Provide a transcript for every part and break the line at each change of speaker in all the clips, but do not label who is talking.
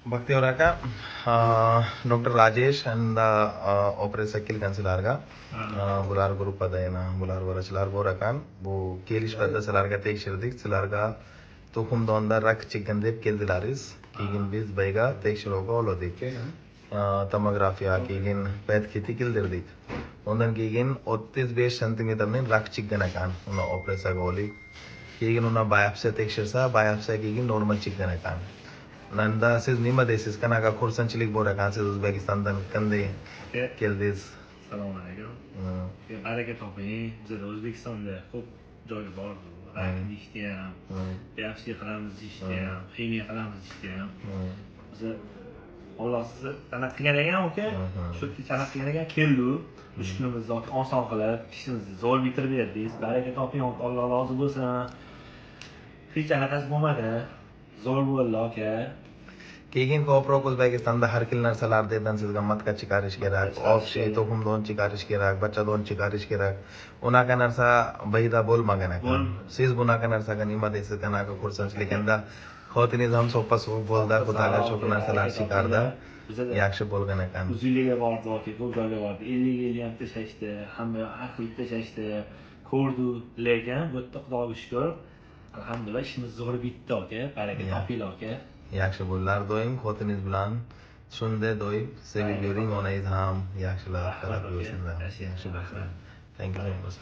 Baxtiyor aka, Dr. Rajesh and operator Sakil Kansilarga, bular grup adayna, bular varachilar bor ekan. Bu kelishlarda sizlarga tekshirdik. Sizlarga tuxumdonda rak chiqqan deb keldilariz. Keyin biz bayga tekshiruvga oldik. Tomografiya keyin pet kiti keldirdik. Ondan keyin 35 cm rak chiqqan ekan. Uni operatsiyaga oldik. Keyin uni biopsiya tekshirsa, biopsiya keyin normal chiqqan ekan. Nanda siz nima deysiz? Qanaqa xursandchilik bor ekan siz O'zbekistondan qanday keldingiz?
Assalomu alaykum. Baraka toping. Biz O'zbekistonda ko'p joyga bordik. Rak deyishdi ham, biopsiya qilamiz deyishdi ham, ximiya qilamiz deyishdi ham. Biz Alloh sizni anaqa qilgan ekan uka. Shu anaqa qilgan ekan keldi. 3 kunimizni oson qilib, ishimizni zo'r bitirib berdingiz. Baraka toping, Alloh rozi bo'lsin. Hech anaqasi bo'lmadi. Zo'r bo'ldi aka.
Keyin ko'proq O'zbekistonda har xil narsalardan sizga matka chiqarish kerak, oqshi, to'xumdon chiqarish kerak, bachadon chiqarish kerak. Unaqa narsa bayda bo'lmagan ekan. Siz bunaqa narsaga nima deysiz? Qanaqa xursandchilik endi xotiningiz ham soppa suv bo'ldi, xudoga shu narsalar chiqardi. Yaxshi bo'lgan ekan.
Uziliga bordi aka, ko'p joyga bordi. 50 ham tashashdi, hamma har xil tashashdi. Ko'rdi, lekin bu yerda Xudoga shukr. Alhamdulillah ishimiz zo'r bitdi aka. Baraka topinglar aka.
Yaxshi bo'llar doim xotiningiz bilan shunday doim sevib yuring, onangiz ham yaxshilar qarab yursin. Yaxshi bo'lsin. Thank you very much.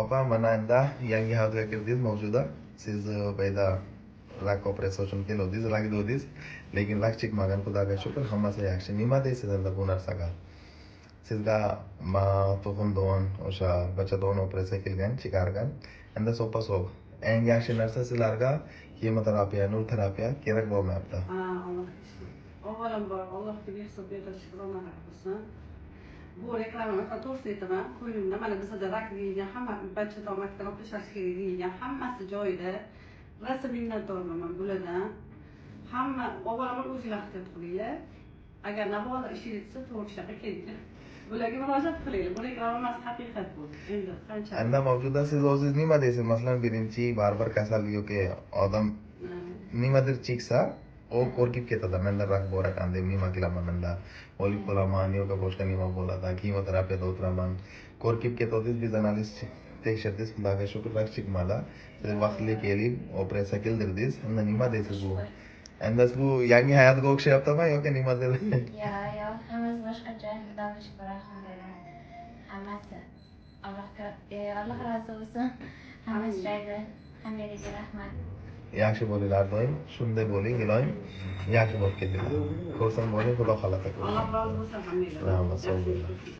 Opa, mana endi yangi hayotga kirdingiz mavzuda. Siz bayda rak operatsiya uchun keldingiz, rak dedingiz, lekin rak chiqmagan, xudoga shukr, hammasi yaxshi. Nima deysiz endi bu narsaga? Sizga tuxumdon, o'sha bachadon operatsiya qilgan, chiqargan. Endi soppa suv. Eng yaxshi narsa sizlarga kemoterapiya, nur terapiya kerak bo'lmayapti.
Avvalambor Allohga behisob berilish xudoga bo'lsin. Bu reklamani to'g'risini aytaman. Ko'nglimda mana bizda rak deyilgan hamma bachadon maktab operatsiyasi kerak deyilgan hammasi joyida. Rosa minnatdorman bulardan. Hamma avvalambor o'zinglar ehtiyot qilinglar. Agar navolar ishingiz desa to'g'ri shaqa kelinglar. Bularga murojaat qilinglar. Bu reklama haqiqat bu. Endi qancha.
Endi mavzuda siz o'zingiz nima deysiz? Masalan, birinchi baribir kasallik yoki odam nimadir cheksa, u qo'rqib ketadi. Menda rak bor ekan deb nima qilaman menda? O'lib qolaman yoki boshqa nima bo'ladi? Kemoterapiyada o'tiraman. Qo'rqib ketdingiz, biz analiz tekshirdik, xudoga shukr rak chiqmadi. Siz vaqtli kelib operatsiya qildirdingiz. Endi nima deysiz bu? Endi bu yangi hayotga o'xshayaptimi yoki nimadir?
Yo'q, hammasi boshqacha. Xudoga shukr, alhamdulillah. Hammasi. Alloh rozi bo'lsin. Hammasi joyida. Hammaga rahmat.
Yaxshi bo'linglar doim, shunday bo'ling, iloyim. Yaxshi bo'lib ketinglar. Xursand bo'ling, Xudo xolata ko'rsin.
Alloh rozi bo'lsin hammaga.
Rahmat, sog' bo'linglar.